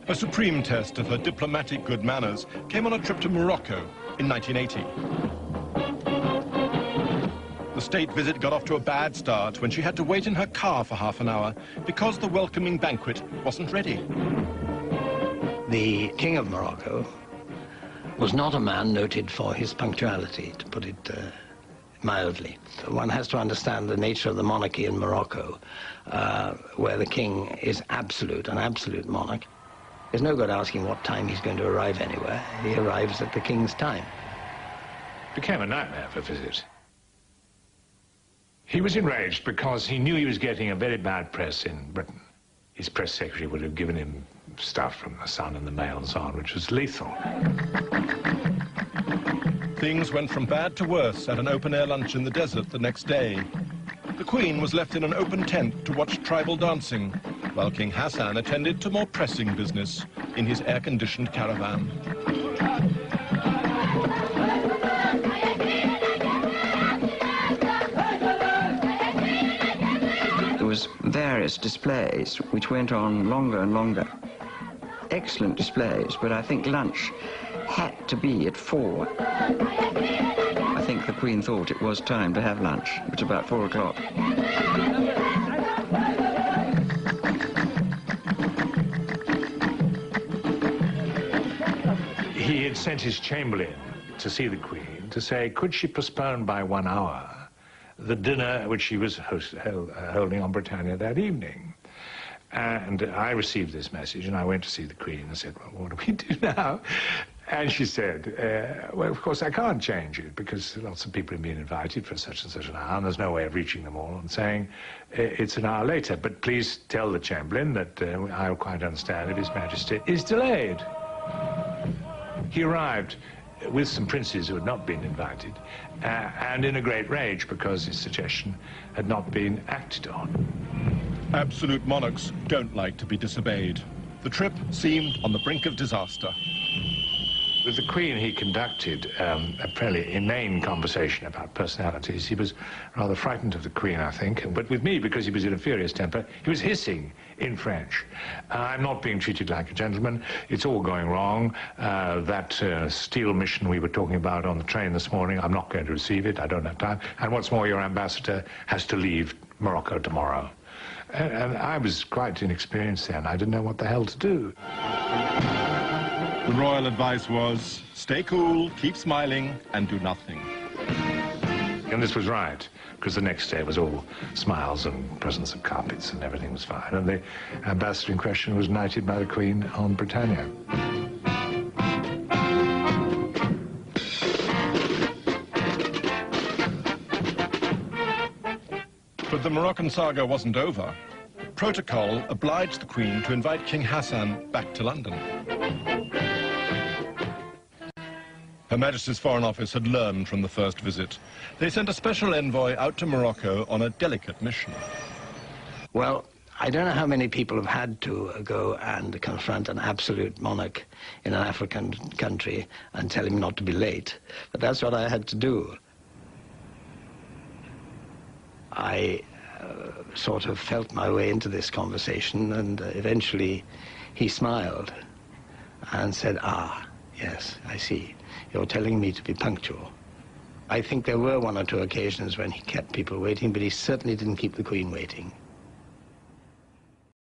A supreme test of her diplomatic good manners came on a trip to Morocco in 1980. The state visit got off to a bad start when she had to wait in her car for half an hour because the welcoming banquet wasn't ready. The King of Morocco was not a man noted for his punctuality, to put it mildly. One has to understand the nature of the monarchy in Morocco, where the king is an absolute monarch. There's no good asking what time he's going to arrive anywhere. He arrives at the king's time. It became a nightmare for visit. He was enraged because he knew he was getting a very bad press in Britain. His press secretary would have given him stuff from the Sun and the Mail and so on, which was lethal. Things went from bad to worse at an open-air lunch in the desert the next day. The Queen was left in an open tent to watch tribal dancing, while King Hassan attended to more pressing business in his air-conditioned caravan. There was various displays which went on longer and longer. Excellent displays, but I think lunch had to be at 4. I think the Queen thought it was time to have lunch. It was about 4 o'clock. He had sent his chamberlain to see the Queen to say, could she postpone by 1 hour the dinner which she was holding on Britannia that evening. And I received this message, and I went to see the Queen and said, well, what do we do now? And she said, well, of course, I can't change it, because lots of people have been invited for such and such an hour, and there's no way of reaching them all, and saying, it's an hour later, but please tell the Chamberlain that I'll quite understand if His Majesty is delayed. He arrived with some princes who had not been invited, and in a great rage because his suggestion had not been acted on. Absolute monarchs don't like to be disobeyed. The trip seemed on the brink of disaster. With the Queen, he conducted a fairly inane conversation about personalities. He was rather frightened of the Queen, I think. But with me, because he was in a furious temper, he was hissing in French. I'm not being treated like a gentleman. It's all going wrong. That steel mission we were talking about on the train this morning, I'm not going to receive it. I don't have time. And what's more, your ambassador has to leave Morocco tomorrow. And I was quite inexperienced then. I didn't know what the hell to do. The royal advice was, stay cool, keep smiling, and do nothing. And this was right, because the next day was all smiles and presents of carpets, and everything was fine. And the ambassador in question was knighted by the Queen on Britannia. But the Moroccan saga wasn't over. Protocol obliged the Queen to invite King Hassan back to London. Her Majesty's Foreign Office had learned from the first visit. They sent a special envoy out to Morocco on a delicate mission. Well, I don't know how many people have had to go and confront an absolute monarch in an African country and tell him not to be late, but that's what I had to do. I sort of felt my way into this conversation, and eventually he smiled and said, ah, yes, I see. You're telling me to be punctual. I think there were 1 or 2 occasions when he kept people waiting, but he certainly didn't keep the Queen waiting.